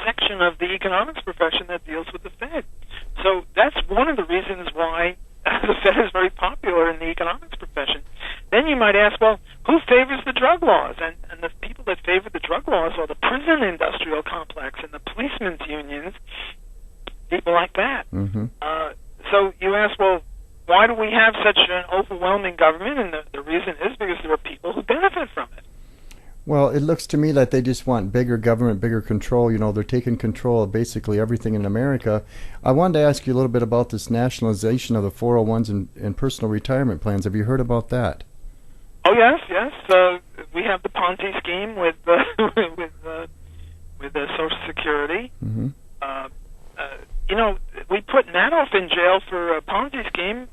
section of the economics profession that deals with the Fed. So that's one of the reasons why the Fed is very popular in the economics profession. Then you might ask, well, who favors the drug laws? And the people that favor the drug laws are the prison industrial complex and the policemen's unions, people like that. Mm-hmm. So you ask, well, why do we have such an overwhelming government? And the reason is because there are people who benefit from it. Well, it looks to me like they just want bigger government, bigger control. You know, they're taking control of basically everything in America. I wanted to ask you a little bit about this nationalization of the 401s and personal retirement plans. Have you heard about that? Oh yes, yes. We have the Ponzi scheme with with Social Security. Mm-hmm. You know, we put Madoff in jail for a Ponzi scheme,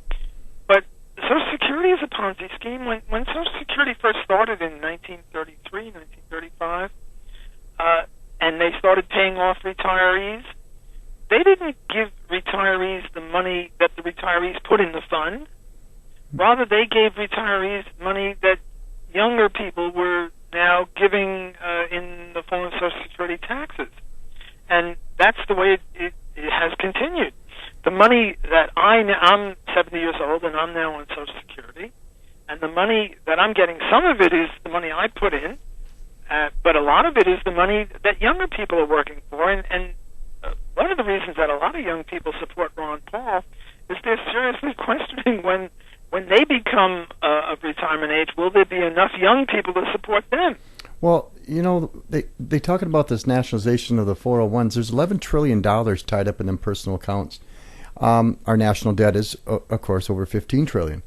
but Social Security is a Ponzi scheme. When Social Security first started in 1933, 1935, and they started paying off retirees, they didn't give retirees the money that the retirees put in the fund. Rather, they gave retirees money that younger people were now giving in the form of Social Security taxes. And that's the way it has continued. The money that I'm 70 years old and I'm now on Social Security, and the money that I'm getting, some of it is the money I put in, but a lot of it is the money that younger people are working for. And one of the reasons that a lot of young people support Ron Paul is they're seriously questioning when they become of retirement age, will there be enough young people to support them? Well, you know, they talking about this nationalization of the 401s. There's $11 trillion tied up in them personal accounts. Our national debt is, of course, over $15 trillion.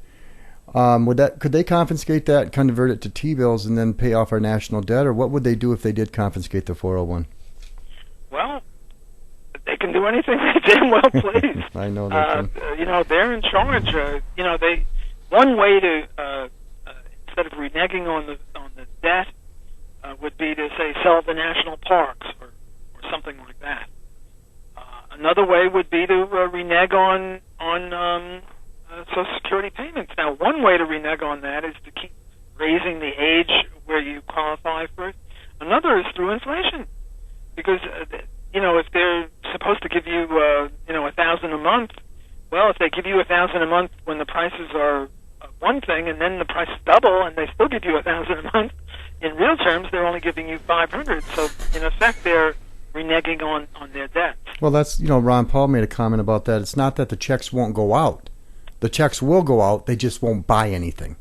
Could they confiscate that, convert it to T-bills, and then pay off our national debt, or what would they do if they did confiscate the 401? Well, they can do anything they damn well please. I know they can. You know, they're in charge. You know, one way to instead of reneging on the debt would be to say sell the national parks or something like that. Another way would be to renege on Social Security payments. Now, one way to renege on that is to keep raising the age where you qualify for it. Another is through inflation, because you know, if they're supposed to give you $1,000 a month, well, if they give you $1,000 a month when the prices are one thing, and then the prices double, and they still give you $1,000 a month, in real terms, they're only giving you $500. So, in effect, they're reneging on their debts. Well, that's, you know, Ron Paul made a comment about that. It's not that the checks won't go out. The checks will go out. They just won't buy anything.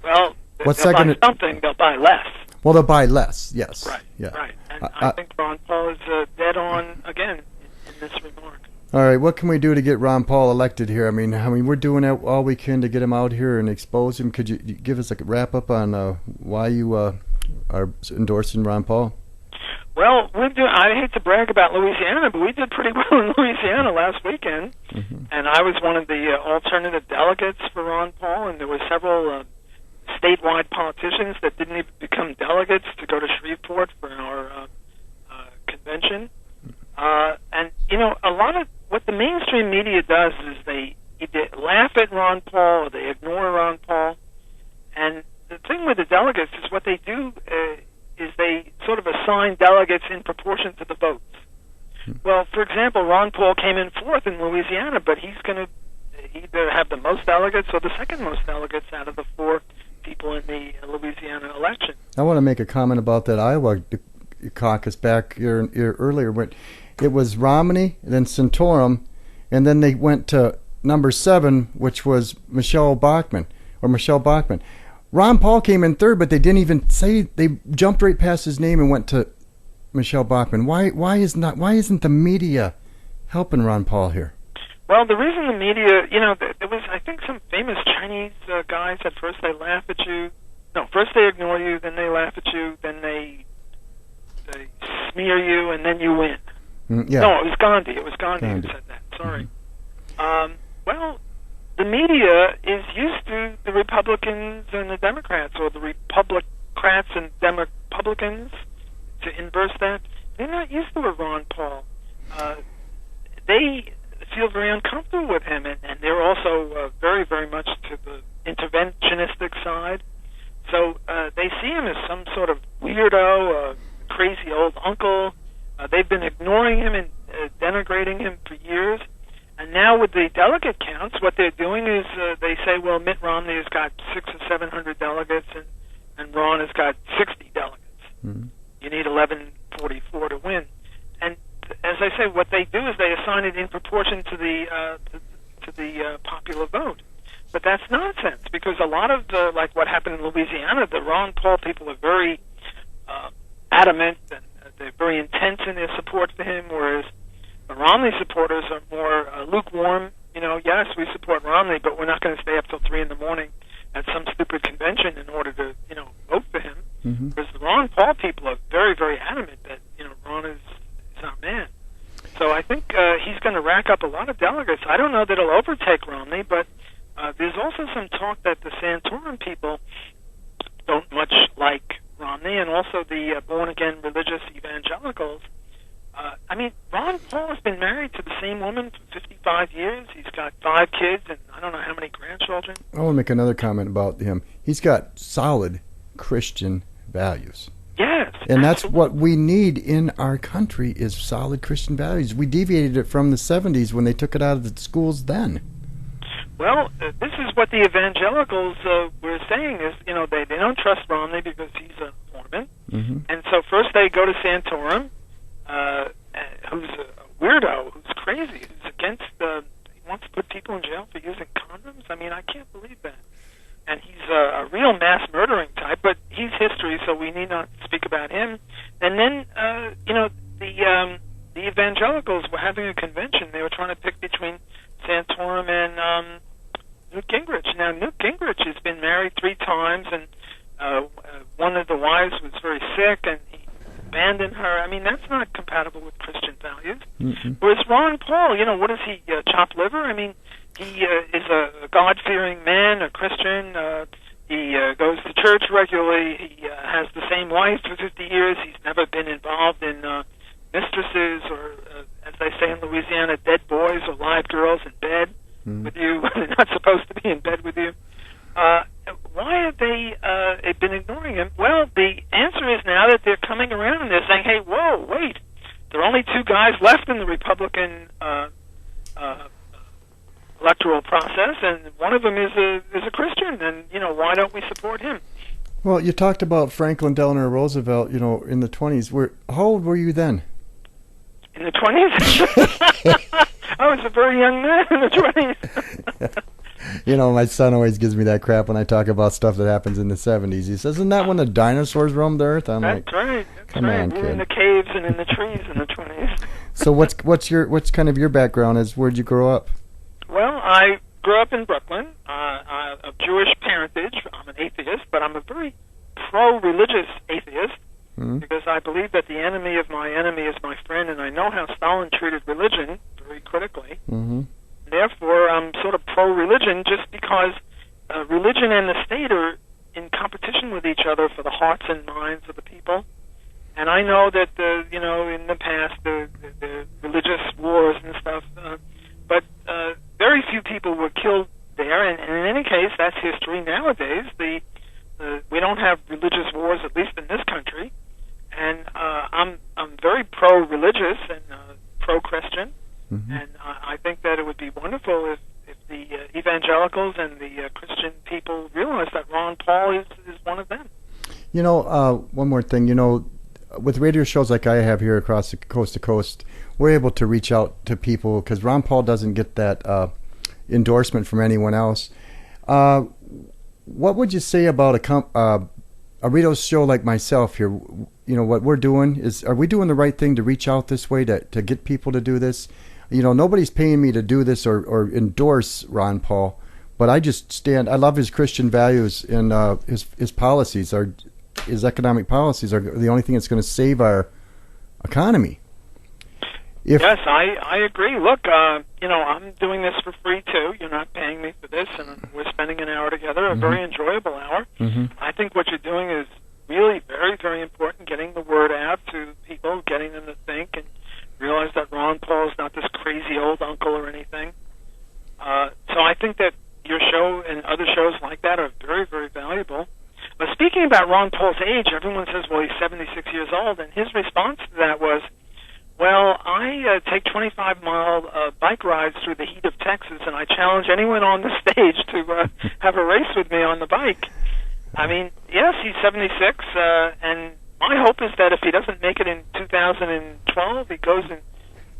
Well, they'll buy something. They'll buy less. Well, they'll buy less. Yes. Right. Yeah. Right. And I think Ron Paul is dead on again in this remark. All right. What can we do to get Ron Paul elected here? I mean, we're doing all we can to get him out here and expose him. Could you give us a wrap up on why you are endorsing Ron Paul? Well, I hate to brag about Louisiana, but we did pretty well in Louisiana last weekend. Mm-hmm. And I was one of the alternative delegates for Ron Paul, and there were several statewide politicians that didn't even become delegates to go to Shreveport for our convention. And, you know, a lot of what the mainstream media does is they either laugh at Ron Paul or they ignore Ron Paul. And the thing with the delegates is what they do is they sort of assign delegates in proportion to the votes. Well, for example, Ron Paul came in fourth in Louisiana, but he's going to either have the most delegates or the second most delegates out of the four people in the Louisiana election. I want to make a comment about that Iowa caucus back here earlier. When it was Romney, then Santorum, and then they went to number 7, which was Michelle Bachmann. Ron Paul came in third, but they didn't even say, they jumped right past his name and went to Michelle Bachmann. Why isn't the media helping Ron Paul here? Well, the reason the media, you know, there was, I think, some famous Chinese guys. At first they laugh at you. No, first they ignore you, then they laugh at you, then they smear you, and then you win. Yeah. No, it was Gandhi. It was Gandhi who said that. Sorry. Mm-hmm. Well, the media is used to the Republicans and the Democrats, or the Republicrats and Republicans, to inverse that. They're not used to a Ron Paul. They feel very uncomfortable with him, and they're also very, very much to the interventionistic side. So they see him as some sort of weirdo, crazy old uncle. They've been ignoring him and denigrating him for years. And now with the delegate counts, what they're doing is they say, well, Mitt Romney has got 600 or 700 delegates, and Ron has got 60 delegates. Mm-hmm. You need 1144 to win. And as I say, what they do is they assign it in proportion to the popular vote. But that's nonsense, because a lot of like what happened in Louisiana, the Ron Paul people are very adamant and they're very intense in their support for him, whereas the Romney supporters are more lukewarm. You know, yes, we support Romney, but we're not going to stay up till 3 in the morning at some stupid convention in order to, you know, vote for him. Mm-hmm. Whereas the Ron Paul people are very, very adamant that, you know, Ron is our man. So I think he's going to rack up a lot of delegates. I don't know that he'll overtake Romney, but there's also some talk that the Santorum people don't much like Romney, and also the born-again religious evangelicals. I mean, Ron Paul has been married to the same woman for 55 years. He's got 5 kids and I don't know how many grandchildren. I want to make another comment about him. He's got solid Christian values. Yes. And that's what we need in our country is solid Christian values. We deviated it from the 70s when they took it out of the schools then. Well, this is what the evangelicals were saying is, you know, they don't trust Romney because he's a Mormon. Mm-hmm. And so first they go to Santorum, who's a weirdo, who's crazy, who's against he wants to put people in jail for using condoms. I mean, I can't believe that. And he's a real mass murdering type, but he's history, so we need not speak about him. And then, you know, the evangelicals were having a convention. They were trying to pick between Santorum and Newt Gingrich. Now, Newt Gingrich has been married 3 times, and one of the wives was very sick, and he abandoned her. I mean, that's not compatible with Christian values. Mm-hmm. Whereas Ron Paul, you know, what is he, chop liver? I mean, he is a God-fearing man, a Christian. He goes to church regularly. He has the same wife for 50 years. He's never been involved in mistresses or, as they say in Louisiana, dead boys or live girls in bed with you. They're not supposed to be in bed with you. Why have they been ignoring him? Well, the answer is now that they're coming around and they're saying, hey, whoa, wait. There are only 2 guys left in the Republican electoral process, and one of them is a Christian, and, you know, why don't we support him? Well, you talked about Franklin Delano Roosevelt, you know, in the 20s. How old were you then? In the 20s? I was a very young man in the 20s. You know, my son always gives me that crap when I talk about stuff that happens in the 70s. He says, isn't that when the dinosaurs roamed the earth? I'm That's like, right. That's come right. on, We were kid. in the caves and in the trees in the 20s. So what's kind of your background is? Where'd you grow up? Well, I grew up in Brooklyn, of Jewish parentage. I'm an atheist, but I'm a very pro-religious atheist because I believe that the enemy of my enemy is my friend, and I know how Stalin treated religion very critically. Mm-hmm. Therefore, I'm sort of pro-religion just because religion and the state are in competition with each other for the hearts and minds of the people. And I know that, you know, in the past, the religious wars and stuff, but very few people were killed there. And in any case, that's history. Nowadays, we don't have religious wars, at least in this country. And I'm very pro-religious and pro-Christian. Mm-hmm. And I think that it would be wonderful if the evangelicals and the Christian people realize that Ron Paul is one of them. You know, one more thing. You know, with radio shows like I have here across the coast to coast, we're able to reach out to people because Ron Paul doesn't get that endorsement from anyone else. What would you say about a radio show like myself here? You know, what we're doing is, are we doing the right thing to reach out this way to get people to do this? You know, nobody's paying me to do this or endorse Ron Paul, but I just stand. I love his Christian values and his policies. His economic policies are the only thing that's going to save our economy. Yes, I agree. Look, you know, I'm doing this for free too. You're not paying me for this, and we're spending an hour together, a very enjoyable hour. Mm-hmm. I think what you're doing is really very, very important, getting the word out to people, getting them to think and realize that Ron Paul is not this crazy old uncle or anything. So I think that your show and other shows like that are very, very valuable. But speaking about Ron Paul's age, everyone says, well, he's 76 years old, and his response to that was, well, I take 25-mile bike rides through the heat of Texas, and I challenge anyone on the stage to have a race with me on the bike. I mean, yes, he's 76, and my hope is that if he doesn't make it in 2012, he goes in.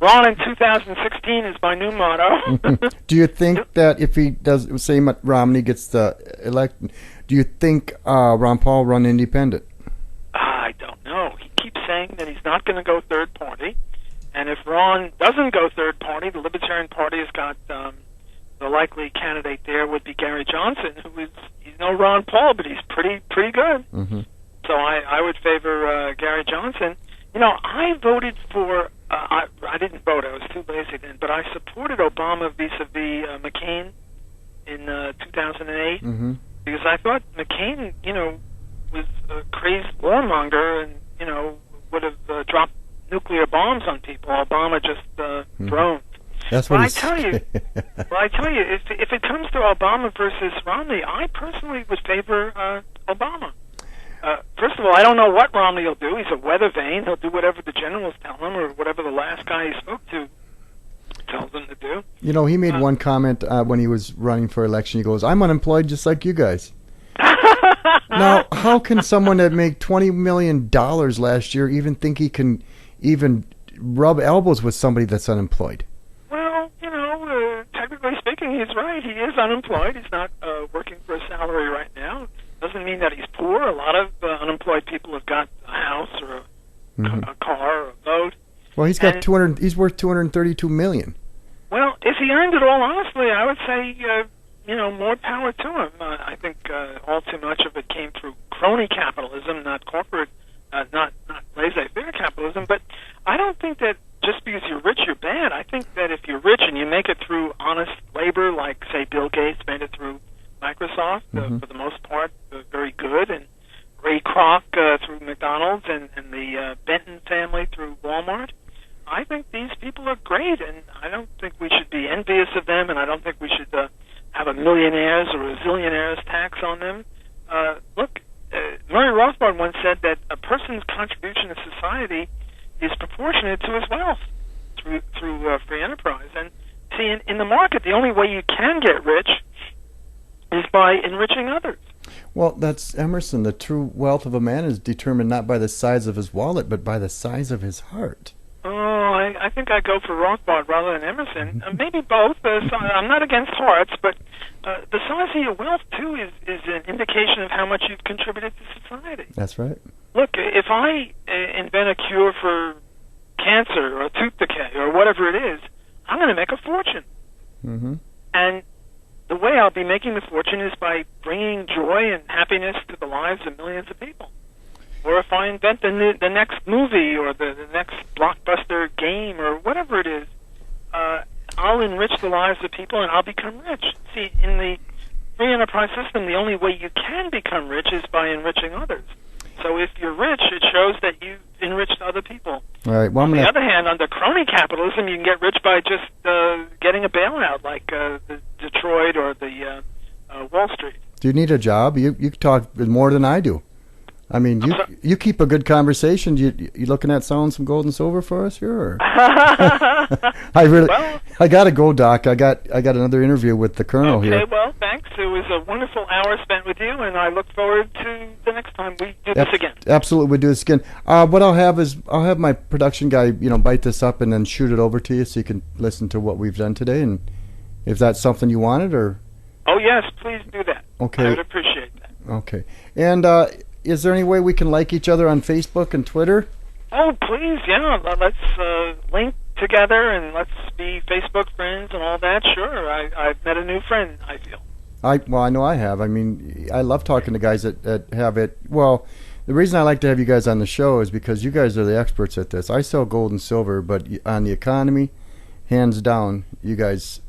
Ron in 2016 is my new motto. Do you think that if he does, say Romney gets the election, do you think Ron Paul run independent? I don't know. He keeps saying that he's not going to go third party. And if Ron doesn't go third party, the Libertarian Party has got the likely candidate there would be Gary Johnson, he's no Ron Paul, but he's pretty good. Mm-hmm. So I would favor Gary Johnson. You know, I voted for. I didn't vote. I was too lazy then. But I supported Obama vis-a-vis McCain in 2008 Mm-hmm. because I thought McCain, was a crazy warmonger and would have dropped nuclear bombs on people. Obama just droned. That's But what I he's tell you, if it comes to Obama versus Romney, I personally would favor Obama. First of all, I don't know what Romney will do. He's a weather vane. He'll do whatever the generals tell him or whatever the last guy he spoke to tells him to do. You know, he made one comment when he was running for election. He goes, "I'm unemployed just like you guys." Now, how can someone that made $20 million last year even think he can even rub elbows with somebody that's unemployed? Well, technically speaking, he's right. He is unemployed. He's not working for a salary right now. Doesn't mean that he's poor. A lot of unemployed people have got a house or a car or a boat. Well, he's got 200. He's worth $232 million. Well, if he earned it all honestly, I would say more power to him. I think all too much of it came through crony capitalism, not corporate, not laissez-faire capitalism. But I don't think that just because you're rich, you're bad. I think that if you're rich and you make it through honest labor, like say Bill Gates made it through Microsoft, for the most part, very good, and Ray Kroc through McDonald's, and the Benton family through Walmart. I think these people are great, and I don't think we should be envious of them, and I don't think we should have a millionaires or a zillionaires tax on them. Look, Murray Rothbard once said that a person's contribution to society is proportionate to his wealth through free enterprise. And see, in the market, the only way you can get rich is by enriching others. Well, that's Emerson. The true wealth of a man is determined not by the size of his wallet, but by the size of his heart. Oh, I think I go for Rothbard rather than Emerson. Maybe both. I'm not against hearts, but the size of your wealth, too, is an indication of how much you've contributed to society. That's right. Look, if I invent a cure for cancer or tooth decay or whatever it is, I'm going to make a fortune. Mm-hmm. And the way I'll be making the fortune is by bringing joy and happiness to the lives of millions of people. Or if I invent the next movie or the next blockbuster game or whatever it is, I'll enrich the lives of people and I'll become rich. See, in the free enterprise system, the only way you can become rich is by enriching others. So if you're rich, it shows that you've enriched other people. All right. Well, on the other hand, under crony capitalism, you can get rich by just getting a bailout, like the Detroit or the Wall Street. Do you need a job? You talk more than I do. I mean, you keep a good conversation. You looking at selling some gold and silver for us here? Or? I gotta go, Doc. I got another interview with the Colonel here. Okay, well, thanks. It was a wonderful hour spent with you, and I look forward to the next time we do this again. Absolutely, we do this again. What I'll have my production guy, bite this up and then shoot it over to you so you can listen to what we've done today, and if that's something you wanted, or. Oh yes, please do that. Okay. I would appreciate that. Okay, and. Is there any way we can like each other on Facebook and Twitter? Oh, please, yeah. Let's link together and let's be Facebook friends and all that. Sure, I've met a new friend, I feel. I know I have. I mean, I love talking to guys that have it. Well, the reason I like to have you guys on the show is because you guys are the experts at this. I sell gold and silver, but on the economy, hands down, you guys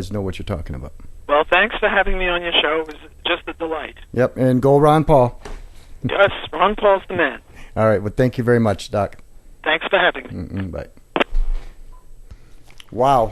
know what you're talking about. Well, thanks for having me on your show. It was just a delight. Yep, and go Ron Paul. Yes, Ron Paul's the man. All right. Well, thank you very much, Doc. Thanks for having me. Bye. Wow.